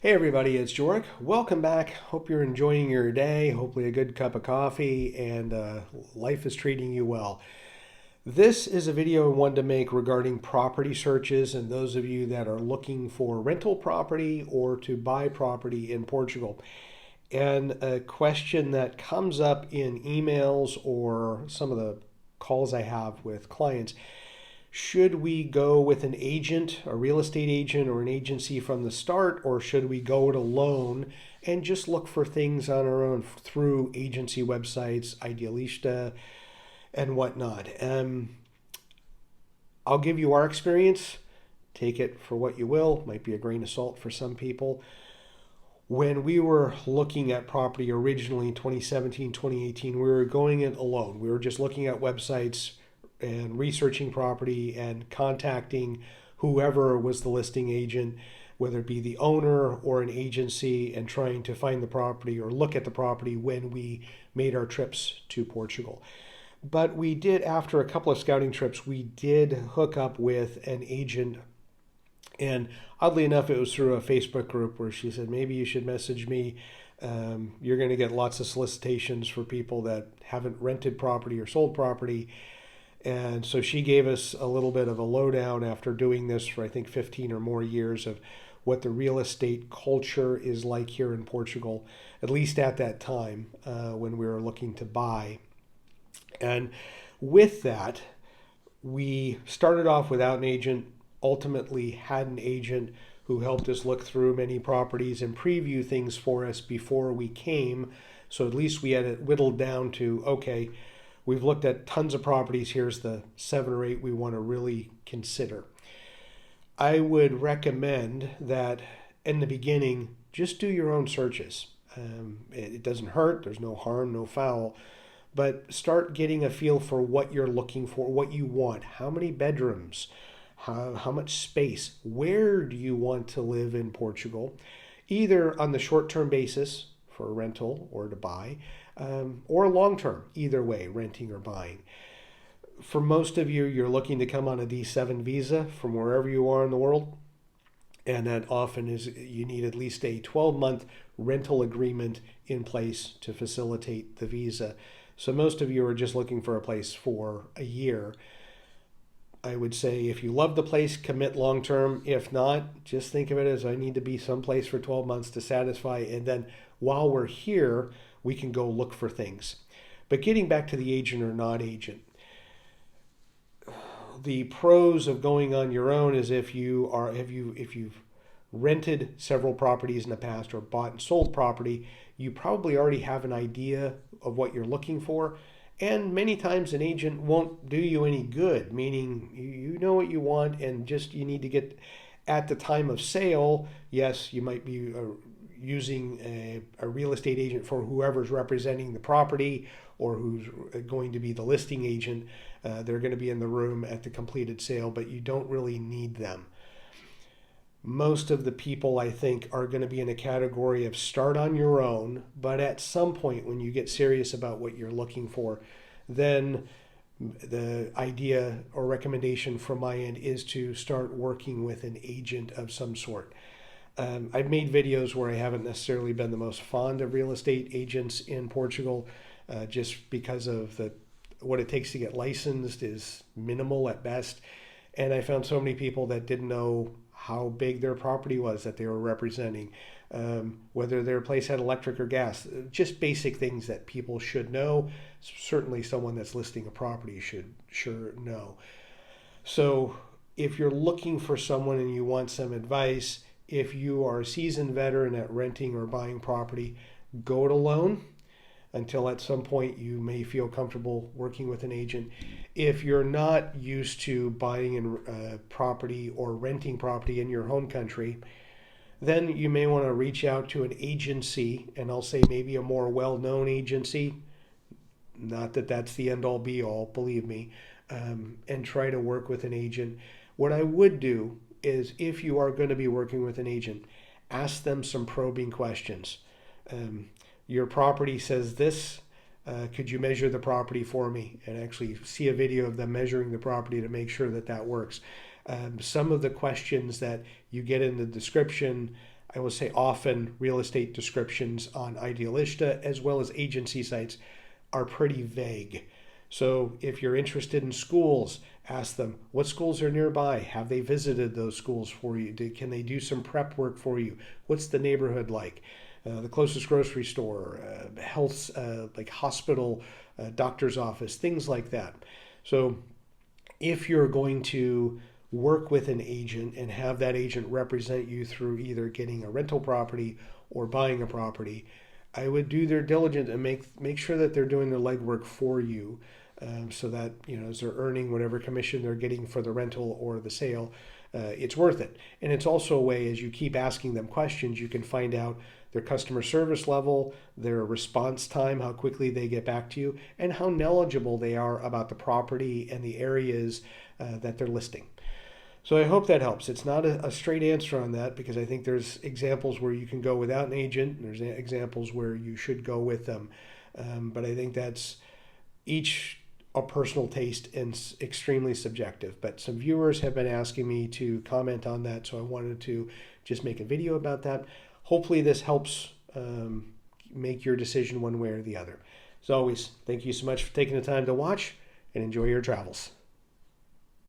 Hey everybody, it's Joric. Welcome back. Hope you're enjoying your day. Hopefully, a good cup of coffee and life is treating you well. This is a video I wanted to make regarding property searches and those of you that are looking for rental property or to buy property in Portugal. And a question that comes up in emails or some of the calls I have with clients: should we go with an agent, a real estate agent, or an agency from the start, or should we go it alone and just look for things on our own through agency websites, Idealista, and whatnot? I'll give you our experience. Take it for what you will. Might be a grain of salt for some people. When we were looking at property originally in 2017, 2018, we were going it alone. We were just looking at websites and researching property and contacting whoever was the listing agent, whether it be the owner or an agency, and trying to find the property or look at the property when we made our trips to Portugal. But we did, after a couple of scouting trips, we did hook up with an agent. And oddly enough, it was through a Facebook group where she said, maybe you should message me. You're going to get lots of solicitations for people that haven't rented property or sold property. And so she gave us a little bit of a lowdown after doing this for, I think, 15 or more years of what the real estate culture is like here in Portugal, at least at that time when we were looking to buy. And with that, we started off without an agent, ultimately had an agent who helped us look through many properties and preview things for us before we came. So at least we had it whittled down to, okay, we've looked at tons of properties. Here's the 7 or 8 we want to really consider. I would recommend that in the beginning, just do your own searches. It doesn't hurt. There's no harm, no foul. But start getting a feel for what you're looking for, what you want. How many bedrooms? How much space? Where do you want to live in Portugal? Either on the short-term basis for a rental or to buy, or long-term, either way, renting or buying. For most of you, you're looking to come on a D7 visa from wherever you are in the world. And that often is you need at least a 12-month rental agreement in place to facilitate the visa. So most of you are just looking for a place for a year. I would say if you love the place, commit long term. If not, just think of it as I need to be someplace for 12 months to satisfy. And then while we're here, we can go look for things. But getting back to the agent or not agent, the pros of going on your own is if you've rented several properties in the past or bought and sold property, you probably already have an idea of what you're looking for. And many times an agent won't do you any good, meaning you know what you want and just you need to get at the time of sale. Yes, you might be using a real estate agent for whoever's representing the property or who's going to be the listing agent. They're going to be in the room at the completed sale, but you don't really need them. Most of the people, I think, are going to be in a category of start on your own, but at some point when you get serious about what you're looking for, then the idea or recommendation from my end is to start working with an agent of some sort. I've made videos where I haven't necessarily been the most fond of real estate agents in Portugal, just because of what it takes to get licensed is minimal at best. And I found so many people that didn't know how big their property was that they were representing, whether their place had electric or gas, just basic things that people should know. Certainly someone that's listing a property should sure know. So if you're looking for someone and you want some advice, if you are a seasoned veteran at renting or buying property, go it alone until at some point you may feel comfortable working with an agent. If you're not used to buying property or renting property in your home country, then you may want to reach out to an agency, and I'll say maybe a more well-known agency, not that that's the end-all be-all, believe me, and try to work with an agent. What I would do is, if you are going to be working with an agent, ask them some probing questions. Your property says this. Could you measure the property for me? And actually see a video of them measuring the property to make sure that that works. Some of the questions that you get in the description, I will say often real estate descriptions on Idealista as well as agency sites are pretty vague. So if you're interested in schools, ask them what schools are nearby. Have they visited those schools for you? Can they do some prep work for you? What's the neighborhood like? The closest grocery store, health, like hospital, doctor's office, things like that. So if you're going to work with an agent and have that agent represent you through either getting a rental property or buying a property, I would do their diligence and make sure that they're doing their legwork for you, so that as they're earning whatever commission they're getting for the rental or the sale, it's worth it. And it's also a way, as you keep asking them questions, you can find out their customer service level, their response time, how quickly they get back to you, and how knowledgeable they are about the property and the areas that they're listing. So I hope that helps. It's not a straight answer on that, because I think there's examples where you can go without an agent. There's examples where you should go with them. But I think that's each a personal taste and extremely subjective. But some viewers have been asking me to comment on that, so I wanted to just make a video about that. Hopefully this helps make your decision one way or the other. As always, thank you so much for taking the time to watch, and enjoy your travels.